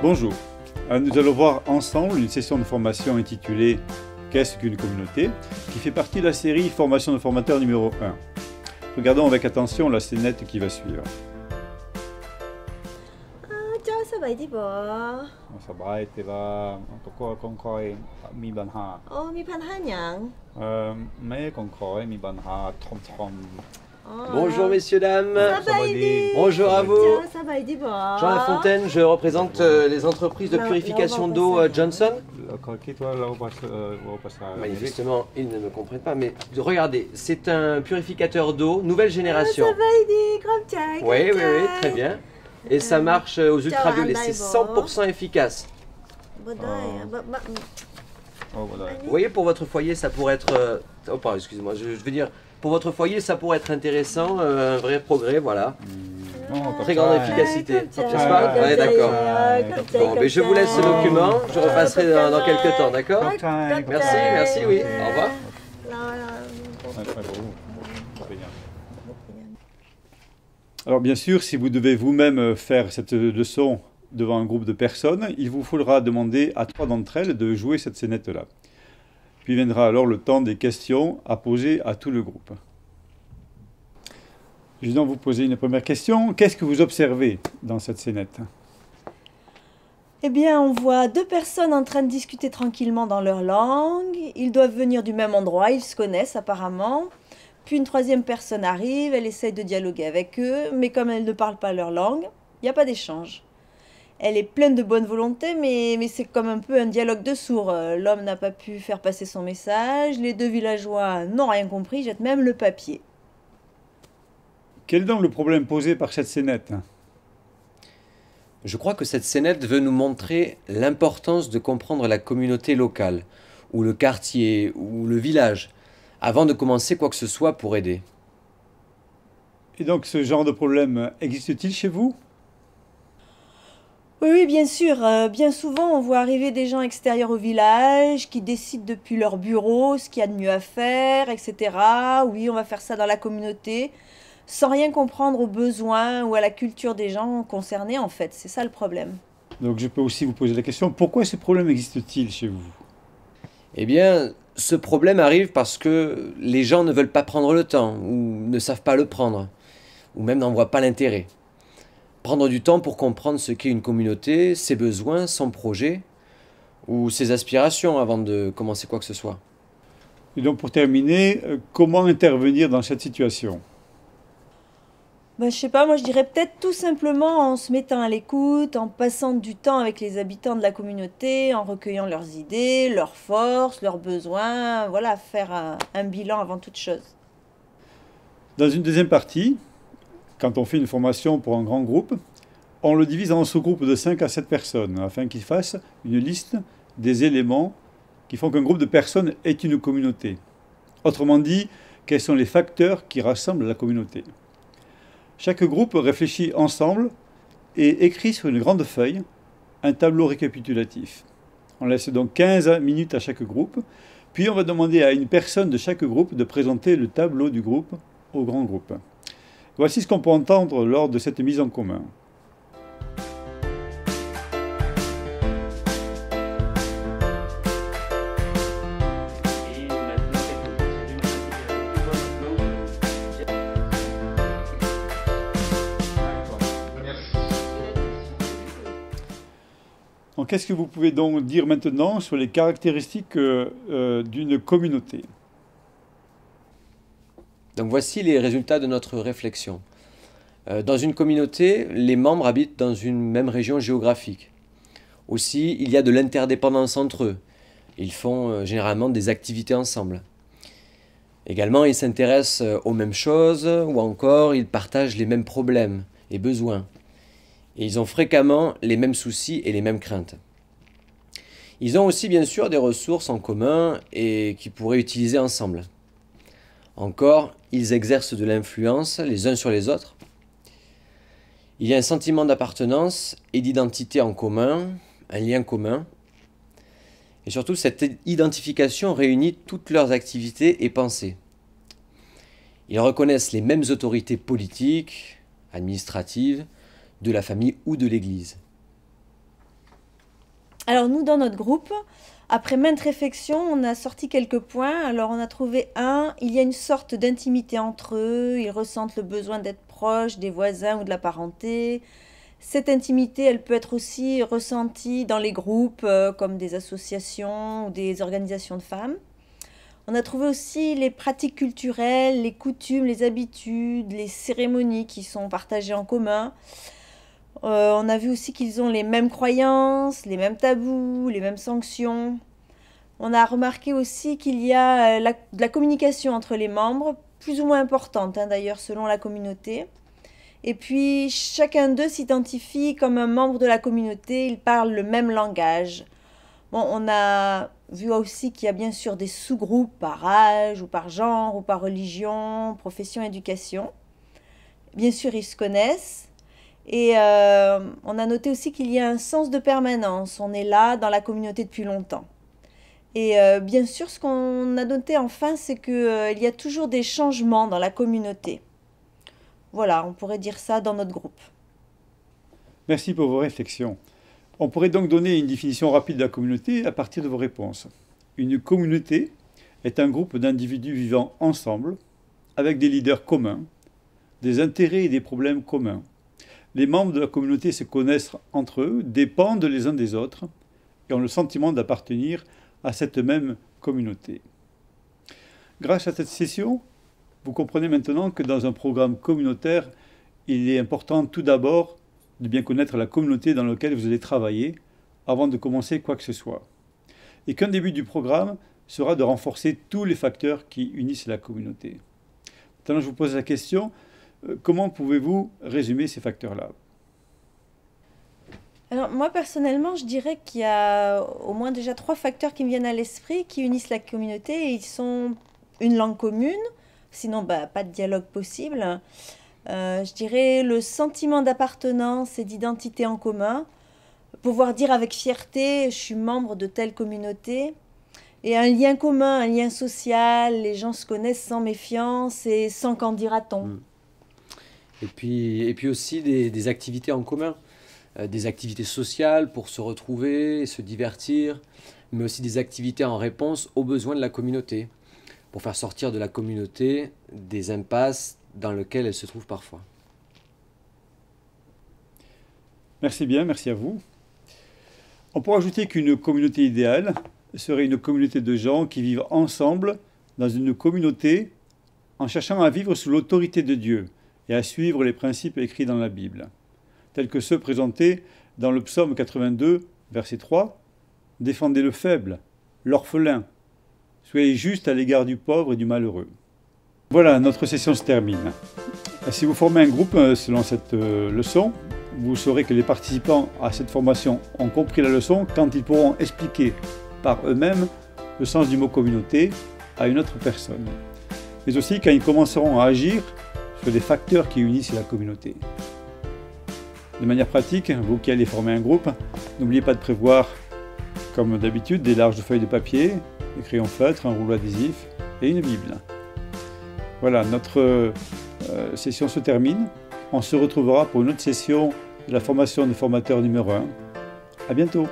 Bonjour, nous allons voir ensemble une session de formation intitulée « Qu'est-ce qu'une communauté ?», qui fait partie de la série Formation de formateur numéro 1. Regardons avec attention la scénette qui va suivre. เจ้าสบายดีบ่ สบายแต่ว่าก็ค่อยมีปัญหา โอ้มีปัญหาหยัง ไม่ค่อยมีปัญหาทอม Bonjour messieurs, dames. สบายดี Bonjour à vous. เจ้าสบายดีบ่ Jean Lafontaine, je représente les entreprises de purification d'eau Johnson. เขาคิดว่าเราภาษา Manifestement, ils ne me comprennent pas, mais regardez, c'est un purificateur d'eau nouvelle ส génération. บายดีขอบใจ Oui, oui, oui, très bien. Et ça marche aux ultraviolets, c'est 100% efficace. บ่ได้อะบ่ Vous voyez, pour votre foyer, ça pourrait être... Oh, pardon, excusez-moi, je veux dire, pour votre foyer, ça pourrait être intéressant, un vrai progrès, voilà. Très grande efficacité, n'est-ce pas? Oui, d'accord. Bon, mais je vous laisse ce document, je repasserai dans quelques temps, d'accord? Merci, merci, oui. Au revoir. Alors bien sûr, si vous devez vous-même faire cette leçon devant un groupe de personnes, il vous faudra demander à 3 d'entre elles de jouer cette scénette-là. Puis viendra alors le temps des questions à poser à tout le groupe. Je vais donc vous poser une première question. Qu'est-ce que vous observez dans cette scénette? Eh bien, on voit 2 personnes en train de discuter tranquillement dans leur langue. Ils doivent venir du même endroit, ils se connaissent apparemment. Puis une 3e personne arrive, elle essaye de dialoguer avec eux, mais comme elle ne parle pas leur langue, il n'y a pas d'échange. Elle est pleine de bonne volonté, mais c'est comme un peu un dialogue de sourds. L'homme n'a pas pu faire passer son message, les 2 villageois n'ont rien compris, jettent même le papier. Quel est donc le problème posé par cette scénette? Je crois que cette scénette veut nous montrer l'importance de comprendre la communauté locale, ou le quartier, ou le village, avant de commencer quoi que ce soit pour aider. Et donc ce genre de problème existe-t-il chez vous? Oui, bien sûr. Bien souvent, on voit arriver des gens extérieurs au village qui décident depuis leur bureau ce qu'il y a de mieux à faire, etc. Oui, on va faire ça dans la communauté, sans rien comprendre aux besoins ou à la culture des gens concernés, en fait. C'est ça le problème. Donc je peux aussi vous poser la question, pourquoi ce problème existe-t-il chez vous? Eh bien, ce problème arrive parce que les gens ne veulent pas prendre le temps, ou ne savent pas le prendre, ou même n'en voient pas l'intérêt. Prendre du temps pour comprendre ce qu'est une communauté, ses besoins, son projet, ou ses aspirations avant de commencer quoi que ce soit. Et donc pour terminer, comment intervenir dans cette situation? Ben, je sais pas, moi je dirais peut-être tout simplement en se mettant à l'écoute, en passant du temps avec les habitants de la communauté, en recueillant leurs idées, leurs forces, leurs besoins, voilà, faire un bilan avant toute chose. Dans une deuxième partie, quand on fait une formation pour un grand groupe, on le divise en sous-groupes de 5 à 7 personnes, afin qu'ils fassent une liste des éléments qui font qu'un groupe de personnes est une communauté. Autrement dit, quels sont les facteurs qui rassemblent la communauté. Chaque groupe réfléchit ensemble et écrit sur une grande feuille un tableau récapitulatif. On laisse donc 15 minutes à chaque groupe, puis on va demander à une personne de chaque groupe de présenter le tableau du groupe au grand groupe. Voici ce qu'on peut entendre lors de cette mise en commun. Donc, qu'est-ce que vous pouvez donc dire maintenant sur les caractéristiques d'une communauté? Donc voici les résultats de notre réflexion. Dans une communauté, les membres habitent dans une même région géographique. Aussi, il y a de l'interdépendance entre eux. Ils font généralement des activités ensemble. Également, ils s'intéressent aux mêmes choses ou encore ils partagent les mêmes problèmes et besoins. Et ils ont fréquemment les mêmes soucis et les mêmes craintes. Ils ont aussi bien sûr des ressources en commun et qu'ils pourraient utiliser ensemble. Encore, ils exercent de l'influence les uns sur les autres. Il y a un sentiment d'appartenance et d'identité en commun, un lien commun. Et surtout, cette identification réunit toutes leurs activités et pensées. Ils reconnaissent les mêmes autorités politiques, administratives, de la famille ou de l'Église. Alors nous, dans notre groupe, après maintes réflexions, on a sorti quelques points. Alors on a trouvé il y a une sorte d'intimité entre eux, ils ressentent le besoin d'être proches des voisins ou de la parenté. Cette intimité, elle peut être aussi ressentie dans les groupes, comme des associations ou des organisations de femmes. On a trouvé aussi les pratiques culturelles, les coutumes, les habitudes, les cérémonies qui sont partagées en commun. On a vu aussi qu'ils ont les mêmes croyances, les mêmes tabous, les mêmes sanctions. On a remarqué aussi qu'il y a de la communication entre les membres, plus ou moins importante d'ailleurs selon la communauté. Et puis chacun d'eux s'identifie comme un membre de la communauté, ils parlent le même langage. Bon, on a vu aussi qu'il y a bien sûr des sous-groupes par âge ou par genre ou par religion, profession, éducation. Bien sûr, ils se connaissent. Et on a noté aussi qu'il y a un sens de permanence. On est là dans la communauté depuis longtemps. Et bien sûr, ce qu'on a noté enfin, c'est qu'il y a toujours des changements dans la communauté. Voilà, on pourrait dire ça dans notre groupe. Merci pour vos réflexions. On pourrait donc donner une définition rapide de la communauté à partir de vos réponses. Une communauté est un groupe d'individus vivant ensemble, avec des leaders communs, des intérêts et des problèmes communs. Les membres de la communauté se connaissent entre eux, dépendent les uns des autres et ont le sentiment d'appartenir à cette même communauté. Grâce à cette session, vous comprenez maintenant que dans un programme communautaire, il est important tout d'abord de bien connaître la communauté dans laquelle vous allez travailler avant de commencer quoi que ce soit. Et qu'un début du programme sera de renforcer tous les facteurs qui unissent la communauté. Maintenant, je vous pose la question, comment pouvez-vous résumer ces facteurs-là ? Alors moi personnellement, je dirais qu'il y a au moins déjà 3 facteurs qui me viennent à l'esprit qui unissent la communauté et ils sont une langue commune, sinon pas de dialogue possible. Je dirais le sentiment d'appartenance et d'identité en commun, pouvoir dire avec fierté je suis membre de telle communauté, et un lien commun, un lien social, les gens se connaissent sans méfiance et sans qu'en dira-t-on. Et puis aussi des activités en commun, des activités sociales pour se retrouver, se divertir, mais aussi des activités en réponse aux besoins de la communauté, pour faire sortir de la communauté des impasses dans lesquelles elle se trouve parfois. Merci bien, merci à vous. On pourrait ajouter qu'une communauté idéale serait une communauté de gens qui vivent ensemble dans une communauté en cherchant à vivre sous l'autorité de Dieu et à suivre les principes écrits dans la Bible, tels que ceux présentés dans le psaume 82, verset 3, « Défendez le faible, l'orphelin, soyez juste à l'égard du pauvre et du malheureux. » Voilà, notre session se termine. Si vous formez un groupe selon cette leçon, vous saurez que les participants à cette formation ont compris la leçon quand ils pourront expliquer par eux-mêmes le sens du mot communauté à une autre personne, mais aussi quand ils commenceront à agir sur les facteurs qui unissent la communauté. De manière pratique, vous qui allez former un groupe, n'oubliez pas de prévoir, comme d'habitude, des larges feuilles de papier, des crayons feutres, un rouleau adhésif et une Bible. Voilà, notre session se termine. On se retrouvera pour une autre session de la formation de formateur numéro 1. À bientôt.